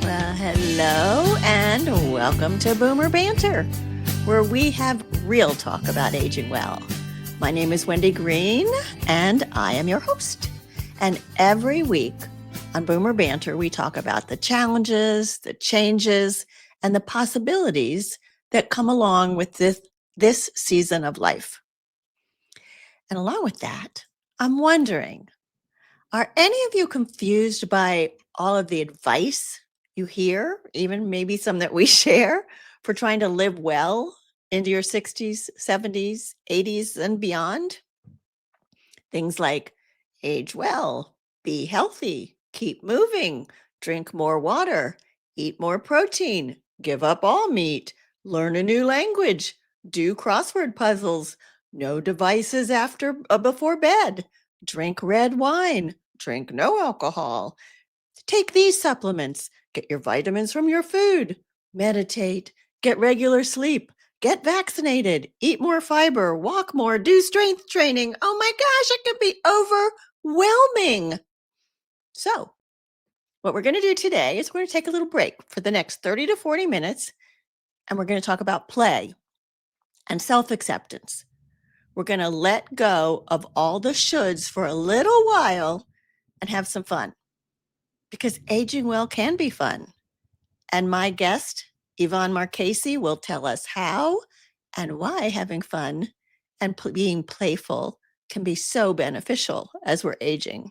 Well, hello and welcome to Boomer Banter, where we have real talk about aging well. My name is Wendy Green, and I am your host. And every week on Boomer Banter, we talk about the challenges, the changes, and the possibilities that come along with this season of life. And along with that, I'm wondering, are any of you confused by all of the advice you hear, even maybe some that we share, for trying to live well into your 60s, 70s, 80s, and beyond? Things like age well, be healthy, keep moving, drink more water, eat more protein, give up all meat, learn a new language, do crossword puzzles, no devices before bed, drink red wine, drink no alcohol, take these supplements, get your vitamins from your food, meditate, get regular sleep, get vaccinated, eat more fiber, walk more, do strength training. Oh my gosh, it can be overwhelming. So, what we're going to do today is we're going to take a little break for the next 30 to 40 minutes, and we're going to talk about play and self-acceptance. We're going to let go of all the shoulds for a little while and have some fun, because aging well can be fun. And my guest, Yvonne Marchese, will tell us how and why having fun and being playful can be so beneficial as we're aging.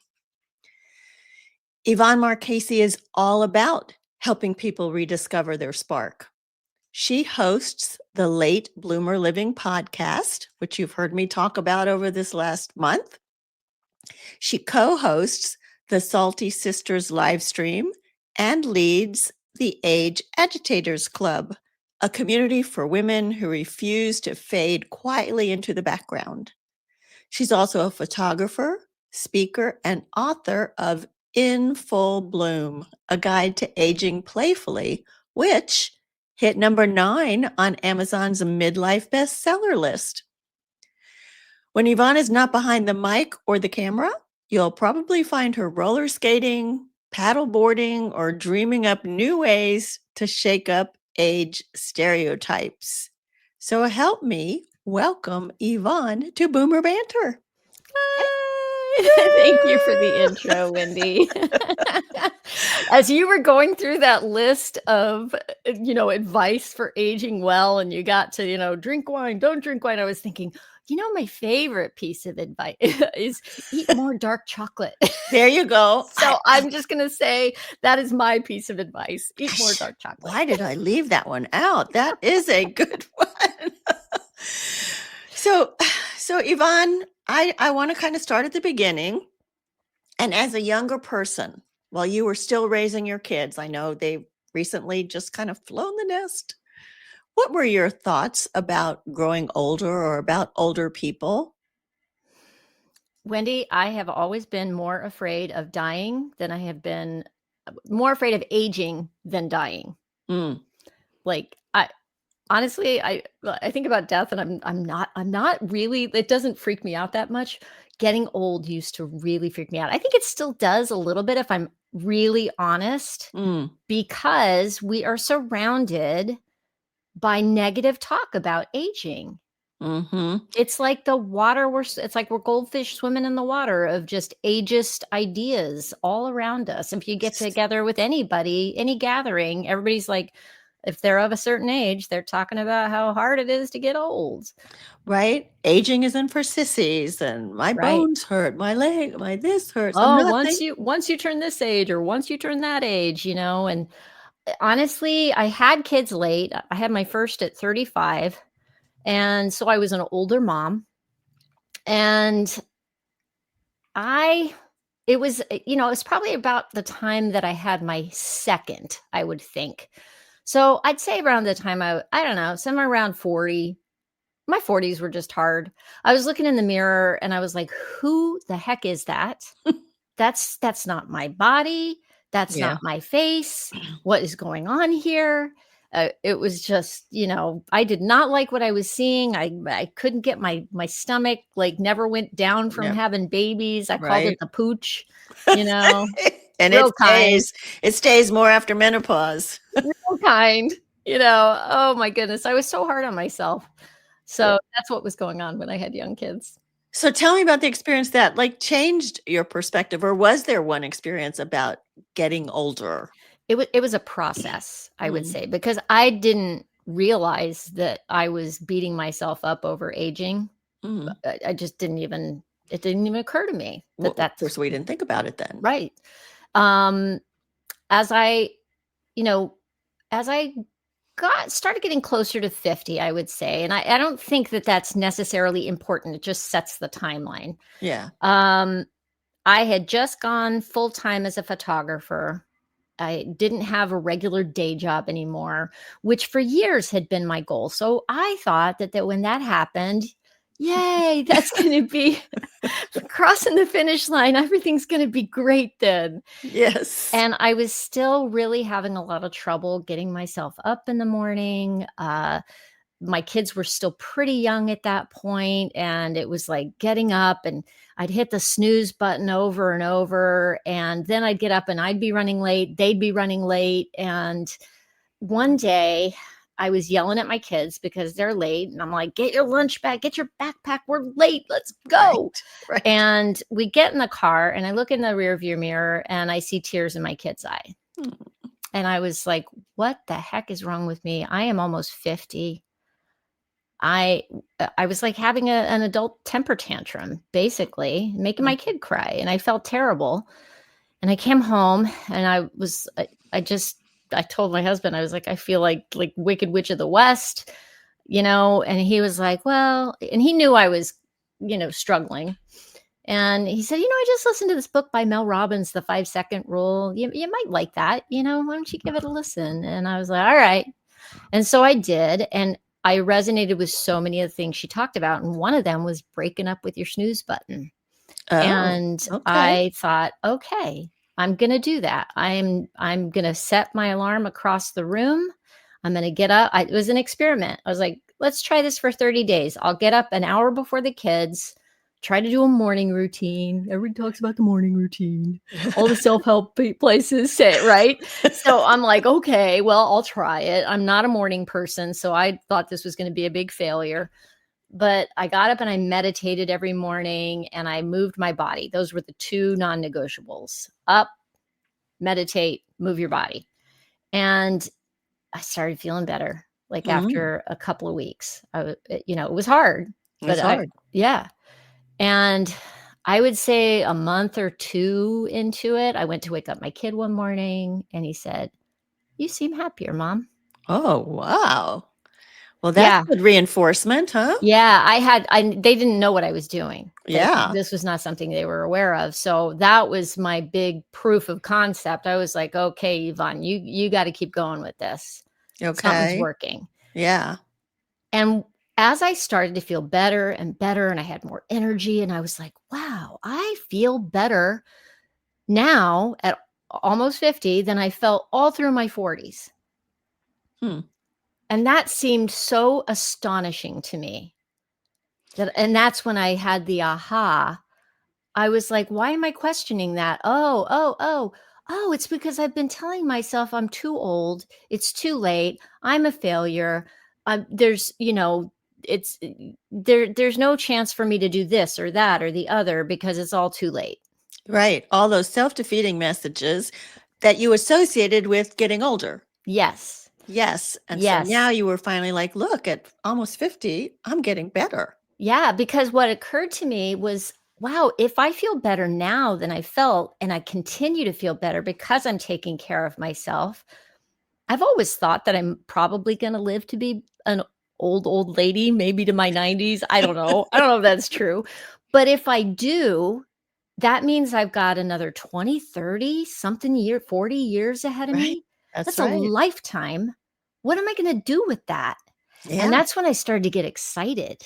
Yvonne Marchese is all about helping people rediscover their spark. She hosts the Late Bloomer Living podcast, which you've heard me talk about over this last month. She co-hosts the Salty Sisters live stream and leads the Age Agitators Club, a community for women who refuse to fade quietly into the background. She's also a photographer, speaker, and author of In Full Bloom, a guide to aging playfully, which hit number 9 on Amazon's midlife bestseller list. When Yvonne is not behind the mic or the camera, you'll probably find her roller skating, paddle boarding, or dreaming up new ways to shake up age stereotypes. So help me welcome Yvonne to Boomer Banter. Thank you for the intro, Wendy. As you were going through that list of, advice for aging well, and you got to, drink wine, don't drink wine, I was thinking, my favorite piece of advice is eat more dark chocolate. There you go. So I'm just going to say that is my piece of advice. Eat more dark chocolate. Why did I leave that one out? That is a good one. So Yvonne, I want to kind of start at the beginning. And as a younger person, while you were still raising your kids, I know they recently just kind of flown the nest. What were your thoughts about growing older or about older people? Wendy, I have always been more afraid of dying than I have been more afraid of aging than dying. Like honestly, I think about death, and I'm not really, it doesn't freak me out that much. Getting old used to really freak me out. I think it still does a little bit if I'm really honest, because we are surrounded by negative talk about aging. It's like the water, it's like we're goldfish swimming in the water of just ageist ideas all around us. If you get together with anybody, any gathering, everybody's like, if they're of a certain age, they're talking about how hard it is to get old. Right? Aging isn't for sissies, and my bones hurt, my leg, my this hurts. Oh, once you turn this age, or once you turn that age, and honestly, I had kids late. I had my first at 35. And so I was an older mom, and it was probably about the time that I had my second, I would think. So I'd say around the time I don't know, somewhere around 40. My 40s were just hard. I was looking in the mirror and I was like, who the heck is that? That's not my body. That's not my face. What is going on here? It was just, I did not like what I was seeing. I couldn't get my stomach, like, never went down from having babies. I called it the pooch, And real kind, it stays more after menopause. real kind, you know. Oh my goodness. I was so hard on myself. So that's what was going on when I had young kids. So tell me about the experience that like changed your perspective, or was there one experience about getting older? It was a process, I would say, because I didn't realize that I was beating myself up over aging. I just didn't even it didn't even occur to me Well, that of that's course, we didn't think about it then. right. Um, as I, you know, as I started getting closer to 50, I would say, and I don't think that that's necessarily important. It just sets the timeline. Yeah. I had just gone full time as a photographer. I didn't have a regular day job anymore, which for years had been my goal. So I thought that when that happened, yay, that's going to be crossing the finish line. Everything's going to be great then. Yes. And I was still really having a lot of trouble getting myself up in the morning. My kids were still pretty young at that point, and it was like getting up, and I'd hit the snooze button over and over, and then I'd get up and I'd be running late, they'd be running late. And one day I was yelling at my kids because they're late, and I'm like, get your lunch bag, get your backpack, we're late, let's go. Right. And we get in the car, and I look in the rear view mirror and I see tears in my kid's eye. And I was like, what the heck is wrong with me? I am almost 50. I was like having an adult temper tantrum, basically, making my kid cry, and I felt terrible. And I came home, and I told my husband, I was like, I feel like Wicked Witch of the West, and he was like, well, and he knew I was, struggling. And he said, I just listened to this book by Mel Robbins, The 5-Second Rule. You might like that, why don't you give it a listen? And I was like, all right. And so I did. And I resonated with so many of the things she talked about. And one of them was breaking up with your snooze button. And I thought, okay, I'm going to do that. I'm going to set my alarm across the room. I'm going to get up. It was an experiment. I was like, let's try this for 30 days. I'll get up an hour before the kids, try to do a morning routine. Everybody talks about the morning routine. All the self-help places say it, right? So I'm like, okay, well, I'll try it. I'm not a morning person, so I thought this was going to be a big failure. But I got up and I meditated every morning, and I moved my body. Those were the two non-negotiables: up, meditate, move your body. And I started feeling better. Like after a couple of weeks, it was hard, but yeah. And I would say a month or two into it, I went to wake up my kid one morning, and he said, "You seem happier, Mom." Oh, wow. Well, that's Yeah. good reinforcement, huh? Yeah, they didn't know what I was doing. Yeah. This was not something they were aware of. So that was my big proof of concept. I was like, okay, Yvonne, you got to keep going with this. Something's Okay. working. Yeah. And as I started to feel better and better, and I had more energy, and I was like, wow, I feel better now at almost 50 than I felt all through my 40s. And that seemed so astonishing to me. And that's when I had the aha. I was like, why am I questioning that? Oh, it's because I've been telling myself I'm too old. It's too late. I'm a failure. There's no chance for me to do this or that or the other because it's all too late. Right. All those self-defeating messages that you associated with getting older. Yes. Yes. And so now you were finally like, look, at almost 50, I'm getting better. Yeah, because what occurred to me was, wow, if I feel better now than I felt, and I continue to feel better because I'm taking care of myself. I've always thought that I'm probably going to live to be an old lady, maybe to my 90s. I don't know. I don't know if that's true. But if I do, that means I've got another 20, 30, 40 years ahead of me. That's a lifetime. What am I going to do with that? Yeah. And that's when I started to get excited.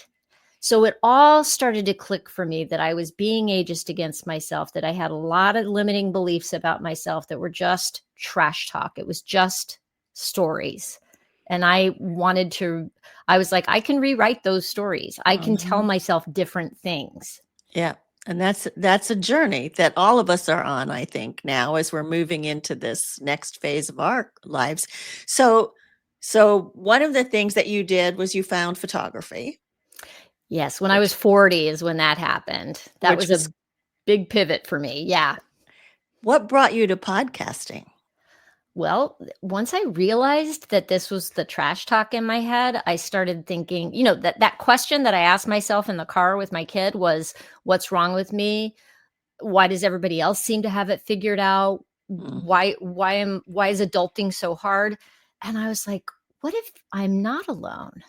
So it all started to click for me that I was being ageist against myself, that I had a lot of limiting beliefs about myself that were just trash talk. It was just stories. And I was like, I can rewrite those stories. I can tell myself different things. Yeah. And that's a journey that all of us are on, I think, now as we're moving into this next phase of our lives. So one of the things that you did was you found photography. Yes, when I was 40 is when that happened. That was a big pivot for me. Yeah. What brought you to podcasting? Well, once I realized that this was the trash talk in my head, I started thinking, that question that I asked myself in the car with my kid was, what's wrong with me? Why does everybody else seem to have it figured out? Why is adulting so hard? And I was like, what if I'm not alone?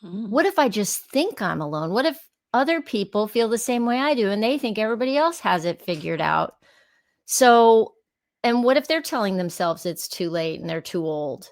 What if I just think I'm alone? What if other people feel the same way I do and they think everybody else has it figured out? So, and what if they're telling themselves it's too late and they're too old?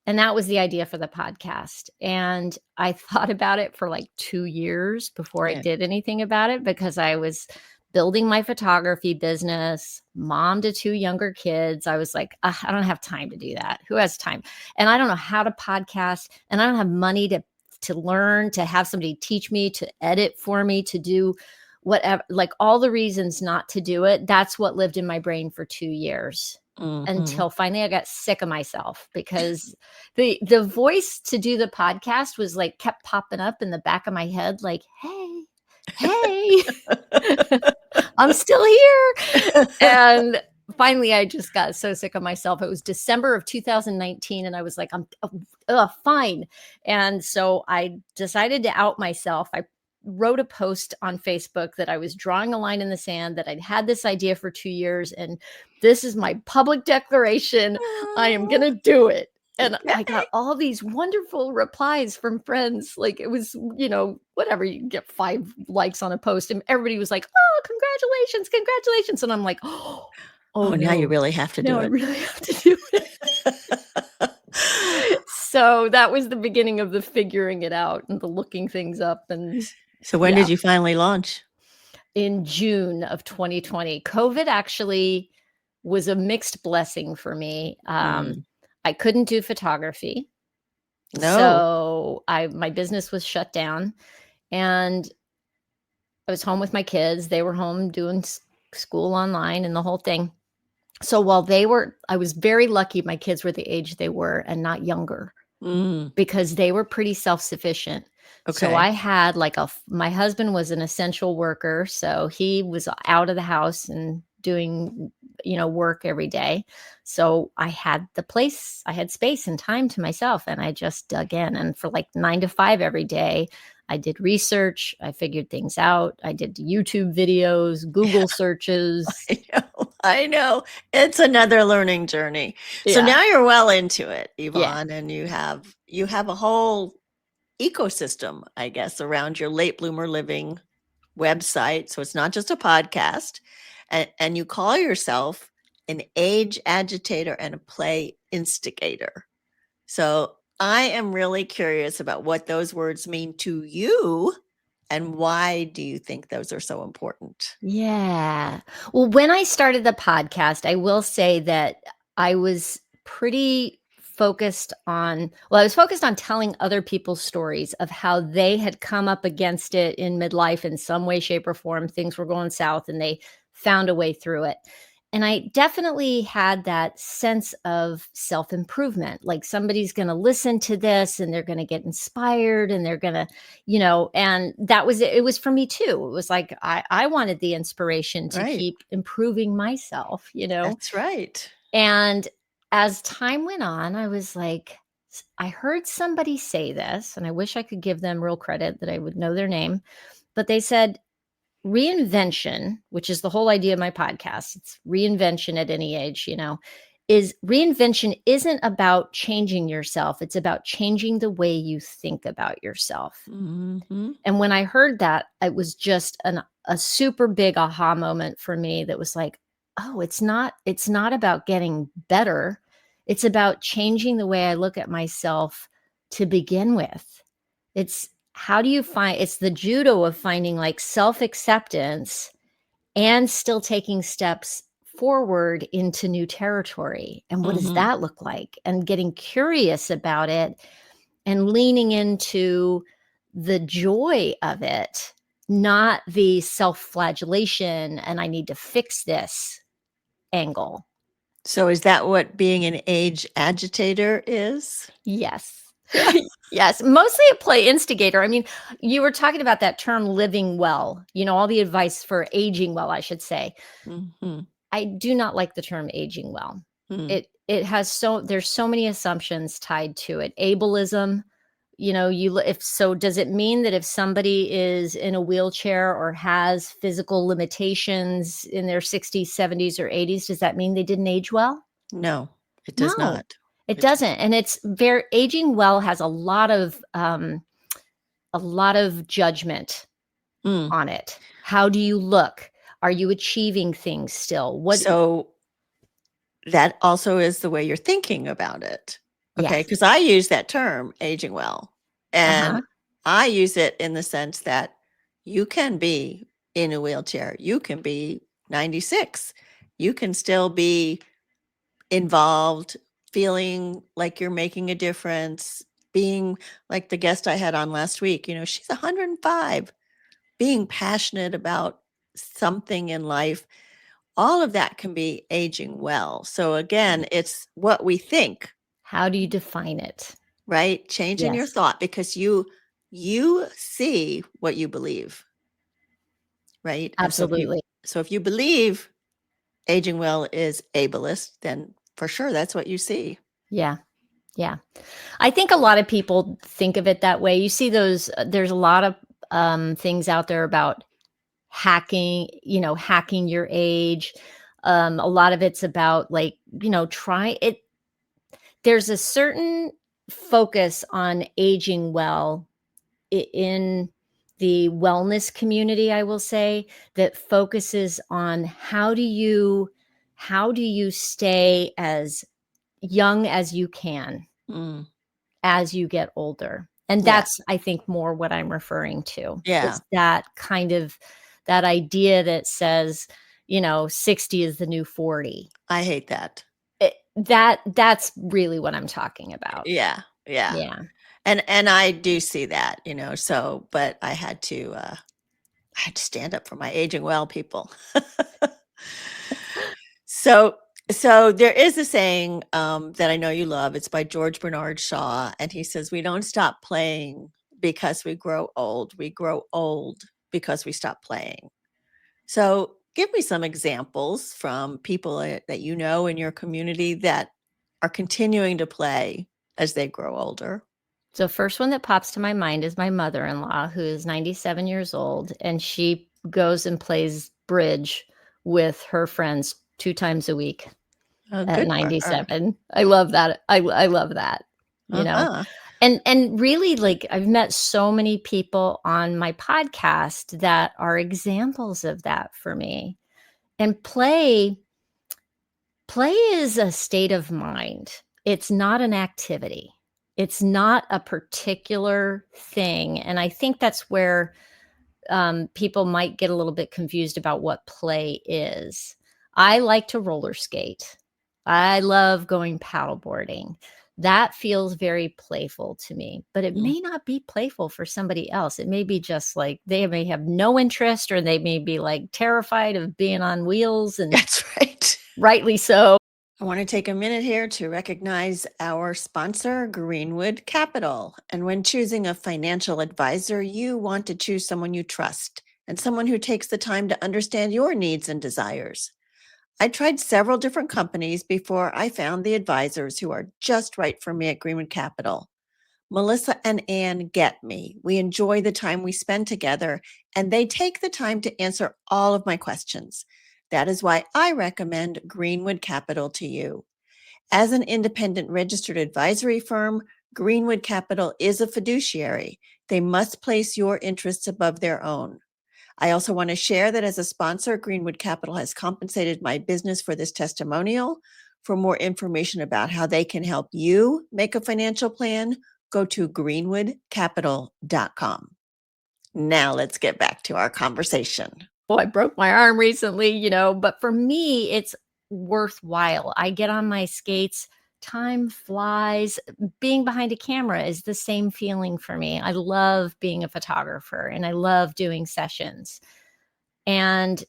And that was the idea for the podcast. And I thought about it for like 2 years before I did anything about it, because I was building my photography business, mom to 2 younger kids. I was like, I don't have time to do that. Who has time? And I don't know how to podcast, and I don't have money to learn, to have somebody teach me, to edit for me, to do whatever, like all the reasons not to do it. That's what lived in my brain for 2 years. Until finally I got sick of myself, because the voice to do the podcast was like kept popping up in the back of my head, like, hey, I'm still here. And finally I just got so sick of myself. It was December of 2019 and I was like, I'm fine. And so I decided to out myself. I wrote a post on Facebook that I was drawing a line in the sand, that I'd had this idea for 2 years, and this is my public declaration. I am going to do it. And I got all these wonderful replies from friends. Like, it was, whatever, you can get 5 likes on a post, and everybody was like, oh, congratulations. And I'm like, oh, now no, you really have to do it. I really have to do it. So that was the beginning of the figuring it out and the looking things up. And so when did you finally launch? In June of 2020. COVID actually was a mixed blessing for me. I couldn't do photography. No. So my business was shut down, and I was home with my kids. They were home doing school online and the whole thing. So while I was very lucky my kids were the age they were and not younger, because they were pretty self-sufficient. Okay. So I had my husband was an essential worker. So he was out of the house and doing, work every day. So I had I had space and time to myself, and I just dug in. And for like 9 to 5 every day, I did research. I figured things out. I did YouTube videos, Google searches. I know. It's another learning journey. So now you're well into it, Yvonne, and you have a whole ecosystem, I guess, around your Late Bloomer Living website. So it's not just a podcast, and you call yourself an age agitator and a play instigator. So I am really curious about what those words mean to you, and why do you think those are so important? Yeah. Well, when I started the podcast, I will say that I was pretty focused on telling other people's stories of how they had come up against it in midlife in some way, shape, or form. Things were going south and they found a way through it. And I definitely had that sense of self-improvement. Like, somebody's going to listen to this and they're going to get inspired, and they're going to, and that was it. It was for me too. It was like, I wanted the inspiration to keep improving myself, That's right. And as time went on, I was like, I heard somebody say this, and I wish I could give them real credit, that I would know their name, but they said, reinvention, which is the whole idea of my podcast, it's reinvention at any age, is reinvention isn't about changing yourself. It's about changing the way you think about yourself. And when I heard that, it was just a super big aha moment for me, that was like, oh, it's not about getting better. It's about changing the way I look at myself to begin with. It's the judo of finding like self-acceptance and still taking steps forward into new territory. And what does that look like? And getting curious about it and leaning into the joy of it, not the self-flagellation and I need to fix this angle. So is that what being an age agitator is? Yes. Yes, mostly a play instigator. I mean, you were talking about that term living well, all the advice for aging well, I should say. Mm-hmm. I do not like the term aging well. Mm. It has there's so many assumptions tied to it. Ableism, does it mean that if somebody is in a wheelchair or has physical limitations in their 60s, 70s, or 80s, does that mean they didn't age well? No, it does No, not. it doesn't. And it's aging well has a lot of judgment on it. How do you look? Are you achieving things still? So that also is the way you're thinking about it. Okay. Yes. Because I use that term, aging well. And I use it in the sense that you can be in a wheelchair. You can be 96. You can still be involved, feeling like you're making a difference, being like the guest I had on last week. She's 105, being passionate about something in life. All of that can be aging well. So again, it's what we think. How do you define it? Right? Changing your thought, because you see what you believe. Right? Absolutely. So if you believe aging well is ableist, then for sure that's what you see. Yeah. Yeah. I think a lot of people think of it that way. You see those, there's a lot of things out there about hacking your age. A lot of it's about try it. There's a certain focus on aging well in the wellness community, I will say, that focuses on how do you stay as young as you can as you get older. And that's, I think, more what I'm referring to. Yeah. Is that kind of that idea that says, 60 is the new 40. I hate that. That's really what I'm talking about. Yeah. And I do see that, but I had to stand up for my aging well people. So there is a saying that I know you love. It's by George Bernard Shaw, and he says, "We don't stop playing because we grow old. We grow old because we stop playing." So give me some examples from people that you know in your community that are continuing to play as they grow older. So first one that pops to my mind is my mother-in-law, who is 97 years old, and she goes and plays bridge with her friends 2 times a week at 97. I love that. I love that, And really, I've met so many people on my podcast that are examples of that for me. And play is a state of mind. It's not an activity. It's not a particular thing. And I think that's where people might get a little bit confused about what play is. I like to roller skate. I love going paddleboarding. That feels very playful to me, but it may not be playful for somebody else. It may be just they may have no interest, or they may be terrified of being on wheels. And that's right. Rightly so. I want to take a minute here to recognize our sponsor, Greenwood Capital. And when choosing a financial advisor, you want to choose someone you trust and someone who takes the time to understand your needs and desires. I tried several different companies before I found the advisors who are just right for me at Greenwood Capital. Melissa and Ann get me. We enjoy the time we spend together, and they take the time to answer all of my questions. That is why I recommend Greenwood Capital to you. As an independent registered advisory firm, Greenwood Capital is a fiduciary. They must place your interests above their own. I also want to share that as a sponsor, Greenwood Capital has compensated my business for this testimonial. For more information about how they can help you make a financial plan, go to greenwoodcapital.com. Now let's get back to our conversation. Well, I broke my arm recently, but for me, it's worthwhile. I get on my skates time flies. Being behind a camera is the same feeling for me. I love being a photographer and I love doing sessions. And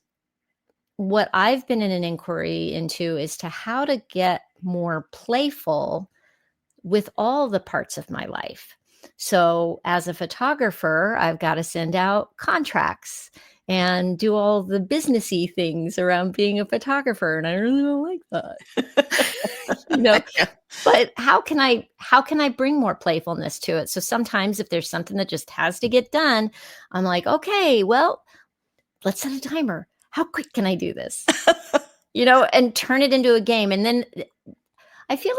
what I've been in an inquiry into is to how to get more playful with all the parts of my life. So as a photographer, I've got to send out contracts and do all the businessy things around being a photographer. And I really don't like that. You know, but how can I bring more playfulness to it? So sometimes if there's something that just has to get done, I'm like, okay, well, let's set a timer. How quick can I do this? And turn it into a game. And then I feel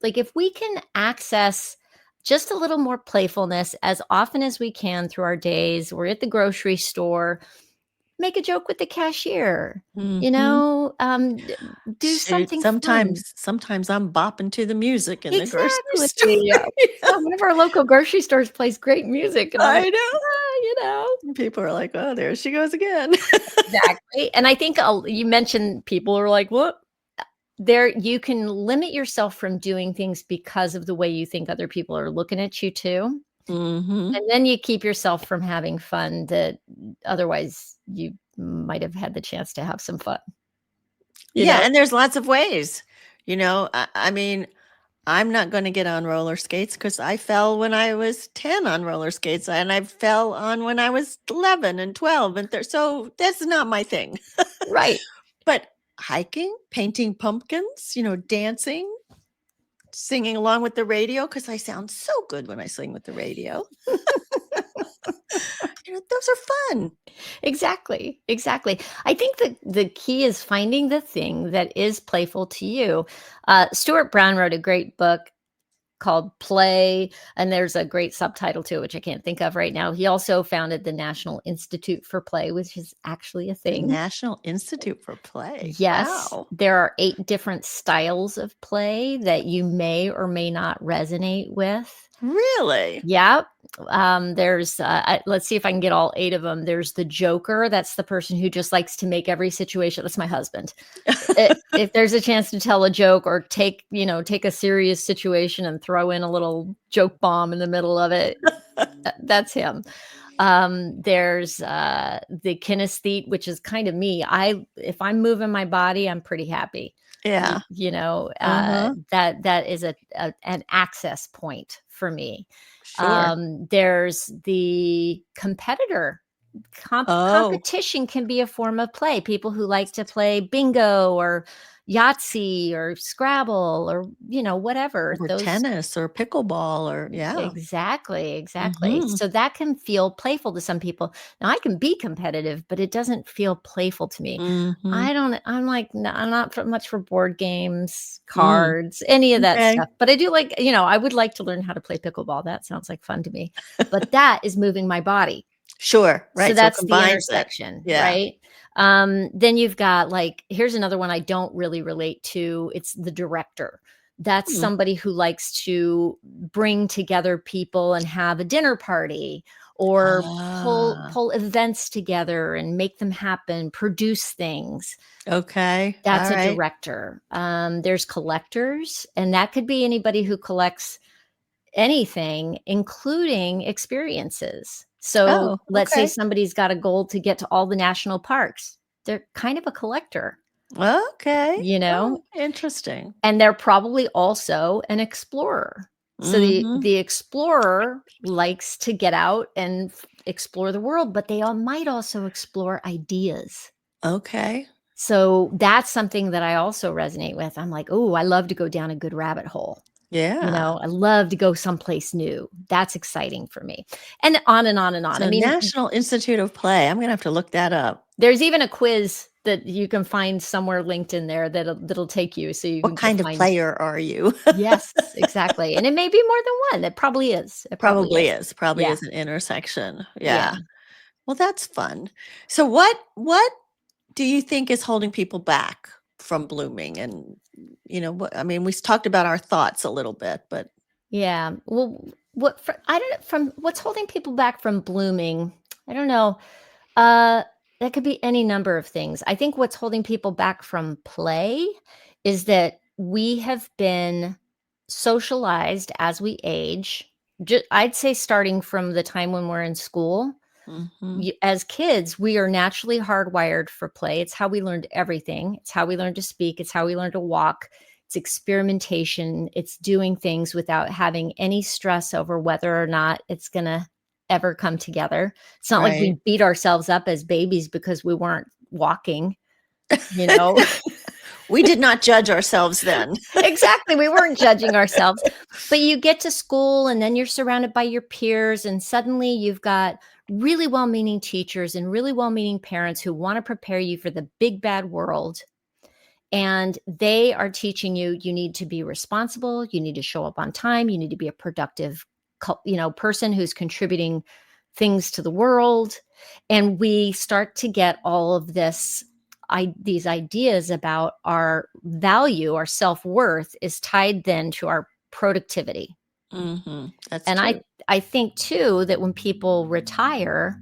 like if we can access just a little more playfulness as often as we can through our days, we're at the grocery store, make a joke with the cashier, do Shoot, something fun. sometimes I'm bopping to the music in the grocery Exactly. store. Yeah. One of our local grocery stores plays great music. And I'm like, I know. People are like, oh, there she goes again. Exactly. And I think you mentioned people are like, what? You can limit yourself from doing things because of the way you think other people are looking at you too. Mm-hmm. And then you keep yourself from having fun that otherwise you might have had the chance to have some fun. And there's lots of ways. I mean, I'm not going to get on roller skates because I fell when I was 10 on roller skates, and I fell on when I was 11 and 12. And so that's not my thing. Right. But hiking, painting pumpkins, dancing, singing along with the radio, because I sound so good when I sing with the radio. Those are fun. Exactly. I think that the key is finding the thing that is playful to you. Stuart Brown wrote a great book called Play, and there's a great subtitle to it, which I can't think of right now. He also founded the National Institute for Play, which is actually a thing. National Institute for Play. Yes. Wow. There are 8 different styles of play that you may or may not resonate with. Really? Yep. There's, let's see if I can get all 8 of them. There's the joker. That's the person who just likes to make every situation. That's my husband. If there's a chance to tell a joke or take a serious situation and throw in a little joke bomb in the middle of it, that's him. There's the kinesthete, which is kind of me. If I'm moving my body, I'm pretty happy. Yeah. That is an access point for me. Sure. There's the competitor. Competition can be a form of play. People who like to play bingo or Yahtzee or Scrabble or whatever, or tennis or pickleball or Exactly. Mm-hmm. So that can feel playful to some people. Now I can be competitive, but it doesn't feel playful to me. Mm-hmm. I'm not much for board games, cards, any of that stuff. But I do like, I would like to learn how to play pickleball. That sounds like fun to me. But that is moving my body. Sure. Right. So that's the intersection, right? Then you've got here's another one I don't really relate to. It's the director. That's somebody who likes to bring together people and have a dinner party or pull events together and make them happen, produce things. Okay. That's a director. There's collectors, and that could be anybody who collects anything, including experiences. So let's say somebody's got a goal to get to all the national parks. They're kind of a collector. Okay. Interesting. And they're probably also an explorer. So the explorer likes to get out and explore the world, but they might also explore ideas. Okay. So that's something that I also resonate with. I'm like, oh, I love to go down a good rabbit hole. Yeah. I love to go someplace new. That's exciting for me. And on and on and on. So National Institute of Play. I'm going to have to look that up. There's even a quiz that you can find somewhere linked in there that'll take you. So what kind of player are you? Yes, exactly. And it may be more than one. It probably is. It probably is. Probably is an intersection. Yeah. Well, that's fun. So what do you think is holding people back from blooming? And we talked about our thoughts a little bit, but well, from what's holding people back from blooming, I don't know. That could be any number of things. I think what's holding people back from play is that we have been socialized as we age. I'd say starting from the time when we're in school. As kids, we are naturally hardwired for play. It's how we learned everything. It's how we learned to speak. It's how we learned to walk. It's experimentation. It's doing things without having any stress over whether or not it's going to ever come together. It's not like we beat ourselves up as babies because we weren't walking, you know? We did not judge ourselves then. Exactly. We weren't judging ourselves. But you get to school and then you're surrounded by your peers, and suddenly you've got really well-meaning teachers and really well-meaning parents who want to prepare you for the big bad world. And they are teaching you need to be responsible, you need to show up on time, you need to be a productive person who's contributing things to the world. And we start to get all of these ideas about our value, our self-worth is tied then to our productivity. That's and true. I think too that when people retire,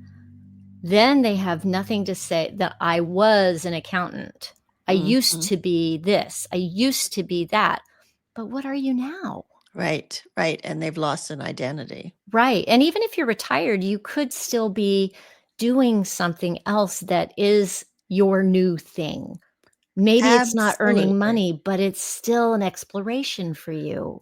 then they have nothing to say that I was an accountant. I used to be this. I used to be that. But what are you now? Right. And they've lost an identity. Right. And even if you're retired, you could still be doing something else that is your new thing. Maybe it's not earning money, but it's still an exploration for you.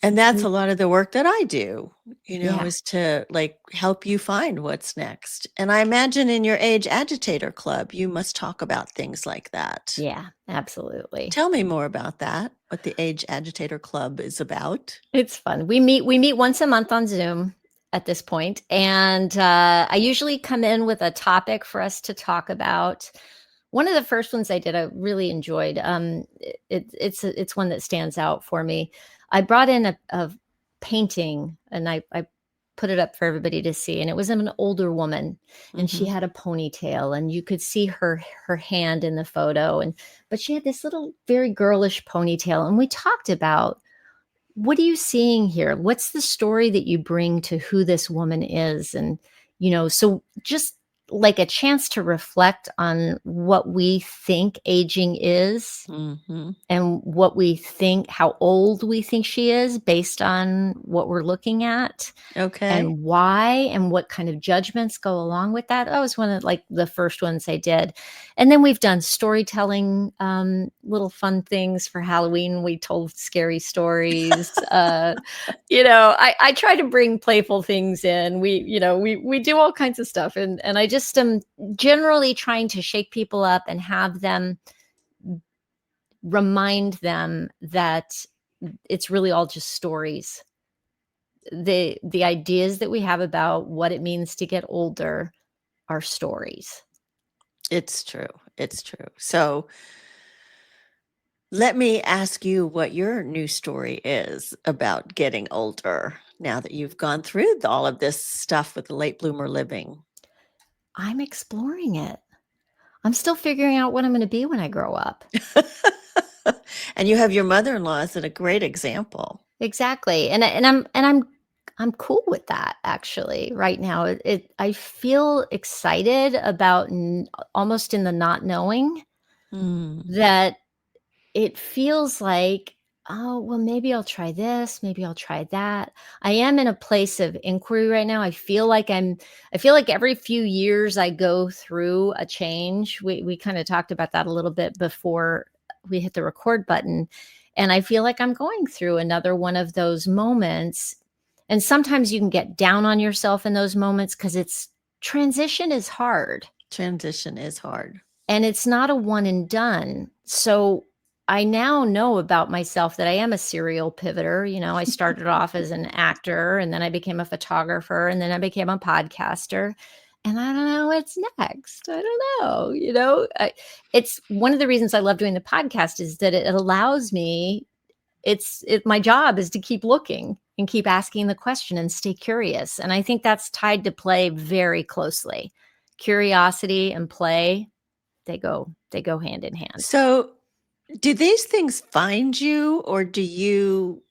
And that's a lot of the work that I do, Yeah. is to help you find what's next. And I imagine in your Age Agitator Club, you must talk about things like that. Yeah, absolutely. Tell me more about that, what the Age Agitator Club is about. It's fun. We meet once a month on Zoom at this point, and I usually come in with a topic for us to talk about. One of the first ones I did, I really enjoyed. It's one that stands out for me. I brought in a painting, and I put it up for everybody to see, and it was of an older woman, and she had a ponytail, and you could see her hand in the photo, but she had this little very girlish ponytail, and we talked about, what are you seeing here? What's the story that you bring to who this woman is? And so just like a chance to reflect on what we think aging is, and what we think, how old we think she is based on what we're looking at. Okay. And why, and what kind of judgments go along with that. That was one of the first ones I did. And then we've done storytelling, little fun things for Halloween. We told scary stories. I try to bring playful things in. We do all kinds of stuff. And I just am generally trying to shake people up and have them, remind them that it's really all just stories. The ideas that we have about what it means to get older are stories. It's true. So let me ask you what your new story is about getting older now that you've gone through all of this stuff with the late bloomer living. I'm exploring it. I'm still figuring out what I'm going to be when I grow up. And you have your mother-in-law as a great example. Exactly. And I'm cool with that, actually. Right now, I feel excited about almost in the not knowing, that it feels like, oh, well, maybe I'll try this, maybe I'll try that. I am in a place of inquiry right now. I feel like every few years I go through a change. We kind of talked about that a little bit before we hit the record button. And I feel like I'm going through another one of those moments. And sometimes you can get down on yourself in those moments because transition is hard. And it's not a one and done. So I now know about myself that I am a serial pivoter. I started off as an actor, and then I became a photographer, and then I became a podcaster. And I don't know what's next. I don't know. It's one of the reasons I love doing the podcast is that it allows me. My job is to keep looking and keep asking the question and stay curious. And I think that's tied to play very closely. Curiosity and play, they go hand in hand. So do these things find you, or do you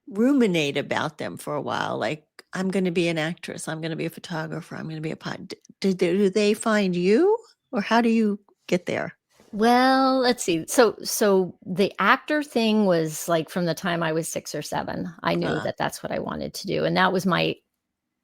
ruminate about them for a while? Like, I'm going to be an actress, I'm going to be a photographer, I'm going to be a do they find you, or how do you get there? Well, let's see. So the actor thing was like from the time I was 6 or 7. I knew that that's what I wanted to do, and that was my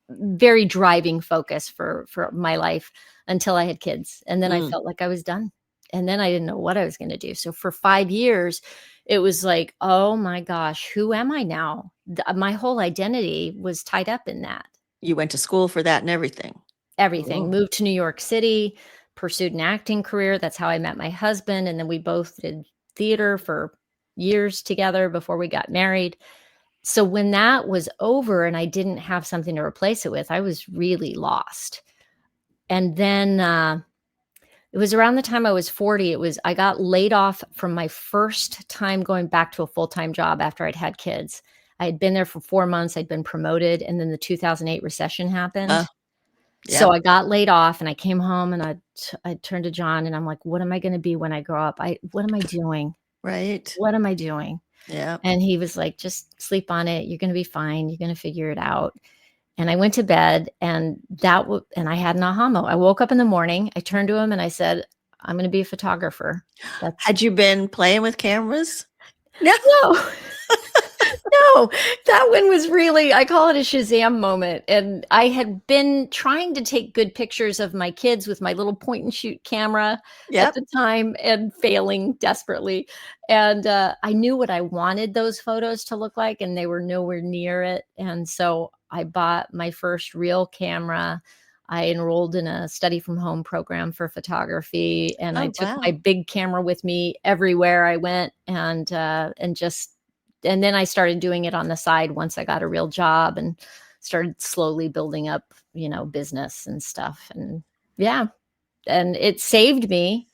very driving focus for my life until I had kids, and then I felt like I was done, and then I didn't know what I was gonna do. So for 5 years, it was like, "Oh my gosh, who am I now?" My whole identity was tied up in that. You went to school for that and everything. Everything. Moved to New York City, pursued an acting career. That's how I met my husband, and then we both did theater for years together before we got married. So when that was over and I didn't have something to replace it with, I was really lost. And then, it was around the time I was 40, I got laid off from my first time going back to a full-time job after I'd had kids. I had been there for 4 months, I'd been promoted, and then the 2008 recession happened. So Yep. I got laid off and I came home and I turned to John and I'm like, "What am I gonna be when I grow up? What am I doing? Right. What am I doing?" Yeah. And he was like, "Just sleep on it. You're gonna be fine. You're gonna figure it out." And I went to bed and and I had an aha moment. I woke up in the morning, I turned to him and I said, "I'm gonna be a photographer." That's Had you been playing with cameras? No. No. No, that one was really, I call it a Shazam moment. And I had been trying to take good pictures of my kids with my little point and shoot camera at Yep. the time and failing desperately. And I knew what I wanted those photos to look like, and they were nowhere near it. And so I bought my first real camera. I enrolled in a study from home program for photography, and I Oh, took wow. my big camera with me everywhere I went, and then I started doing it on the side once I got a real job and started slowly building up, business and stuff. And yeah, and it saved me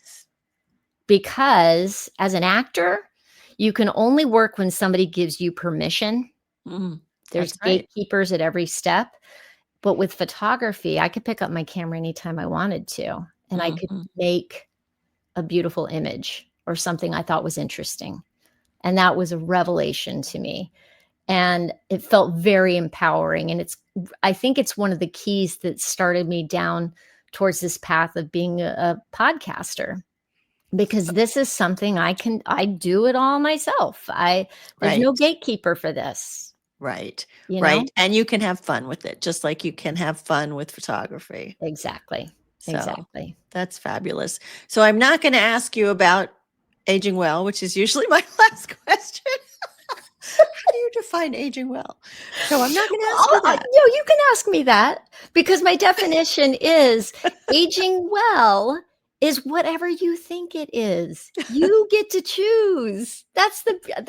because as an actor, you can only work when somebody gives you permission. There's That's right. gatekeepers at every step. But with photography, I could pick up my camera anytime I wanted to, and I could Mhm. make a beautiful image or something I thought was interesting. And that was a revelation to me. And it felt very empowering. And I think it's one of the keys that started me down towards this path of being a podcaster, because this is something I do it all myself. There's no Right. gatekeeper for this, Right. you know? Right. And you can have fun with it, just like you can have fun with photography. Exactly. So Exactly. that's fabulous. So I'm not going to ask you about aging well, which is usually my last question. How do you define aging well? So I'm not going to ask you that. No, you can ask me that, because my definition is aging well is whatever you think it is. You get to choose. That's right.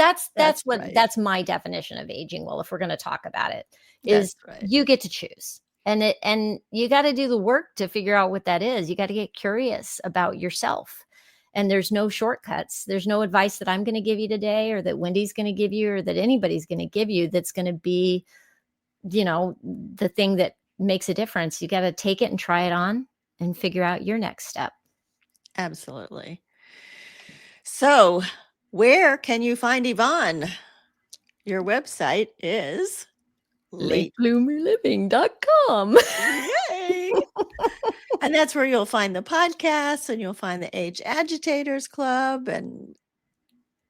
That's my definition of aging well, if we're going to talk about it, That's is right. you get to choose. And you got to do the work to figure out what that is. You got to get curious about yourself. And there's no shortcuts. There's no advice that I'm going to give you today, or that Wendy's going to give you, or that anybody's going to give you that's going to be, the thing that makes a difference. You got to take it and try it on and figure out your next step. Absolutely. So, where can you find Yvonne? Your website is latebloomerliving.com. Yay! And that's where you'll find the podcasts, and you'll find the Age Agitators Club, and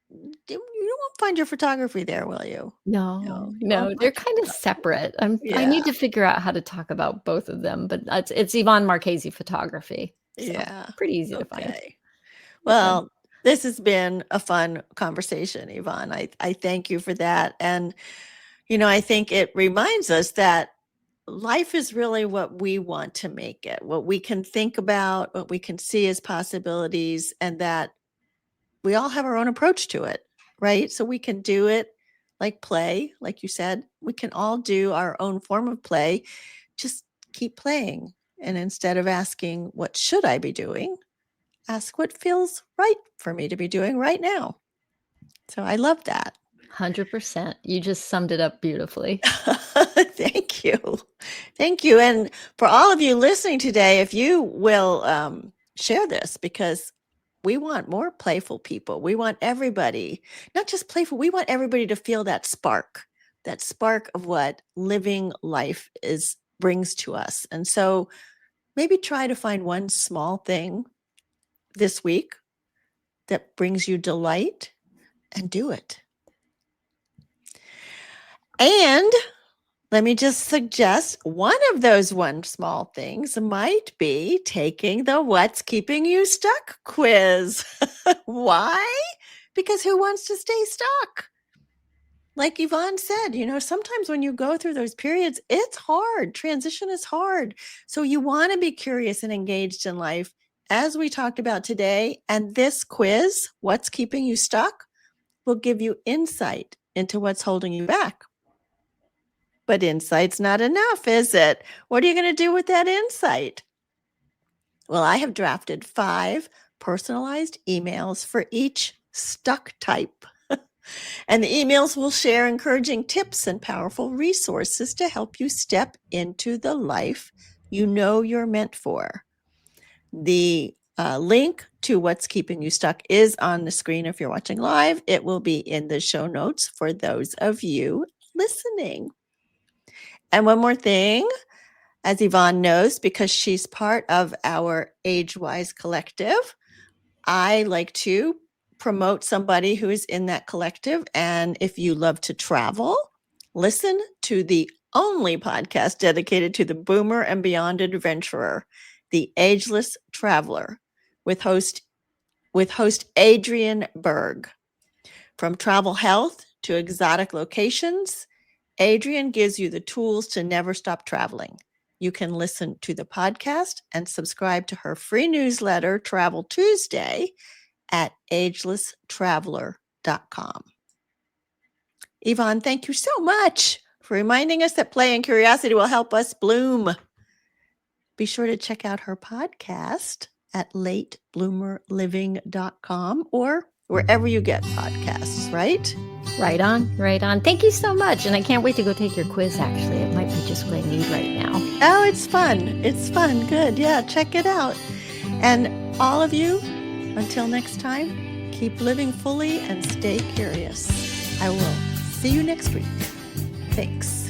you won't find your photography there, will you? No, You won't they're find your kind of photography. separate. I Yeah. need to figure out how to talk about both of them, but it's Yvonne Marchese photography. So Yeah. pretty easy to find. Okay. Yeah. Well, this has been a fun conversation, Yvonne. I thank you for that. And, I think it reminds us that life is really what we want to make it, what we can think about, what we can see as possibilities, and that we all have our own approach to it, right? So we can do it like play, like you said. We can all do our own form of play. Just keep playing. And instead of asking, what should I be doing? Ask what feels right for me to be doing right now. So I love that. 100%. You just summed it up beautifully. Thank you. Thank you. And for all of you listening today, if you will share this, because we want more playful people. We want everybody, not just playful, we want everybody to feel that spark of what living life brings to us. And so maybe try to find one small thing this week that brings you delight and do it. And let me just suggest one of those one small things might be taking the What's Keeping You Stuck quiz. Why? Because who wants to stay stuck? Like Yvonne said, sometimes when you go through those periods, it's hard. Transition is hard. So you want to be curious and engaged in life, as we talked about today. And this quiz, What's Keeping You Stuck, will give you insight into what's holding you back. But insight's not enough, is it? What are you going to do with that insight? Well, I have drafted 5 personalized emails for each stuck type. And the emails will share encouraging tips and powerful resources to help you step into the life you know you're meant for. The link to What's Keeping You Stuck is on the screen if you're watching live. It will be in the show notes for those of you listening. And one more thing, as Yvonne knows, because she's part of our Age-Wise collective, I like to promote somebody who is in that collective. And if you love to travel, listen to the only podcast dedicated to the Boomer and Beyond Adventurer, The Ageless Traveler, with host Adrian Berg. From travel health to exotic locations, Adrian gives you the tools to never stop traveling. You can listen to the podcast and subscribe to her free newsletter, Travel Tuesday, at agelesstraveler.com. Yvonne, thank you so much for reminding us that play and curiosity will help us bloom. Be sure to check out her podcast at latebloomerliving.com or wherever you get podcasts, right? Right on. Thank you so much. And I can't wait to go take your quiz, actually. It might be just what I need right now. Oh, it's fun. Good. Yeah, check it out. And all of you, until next time, keep living fully and stay curious. I will see you next week. Thanks.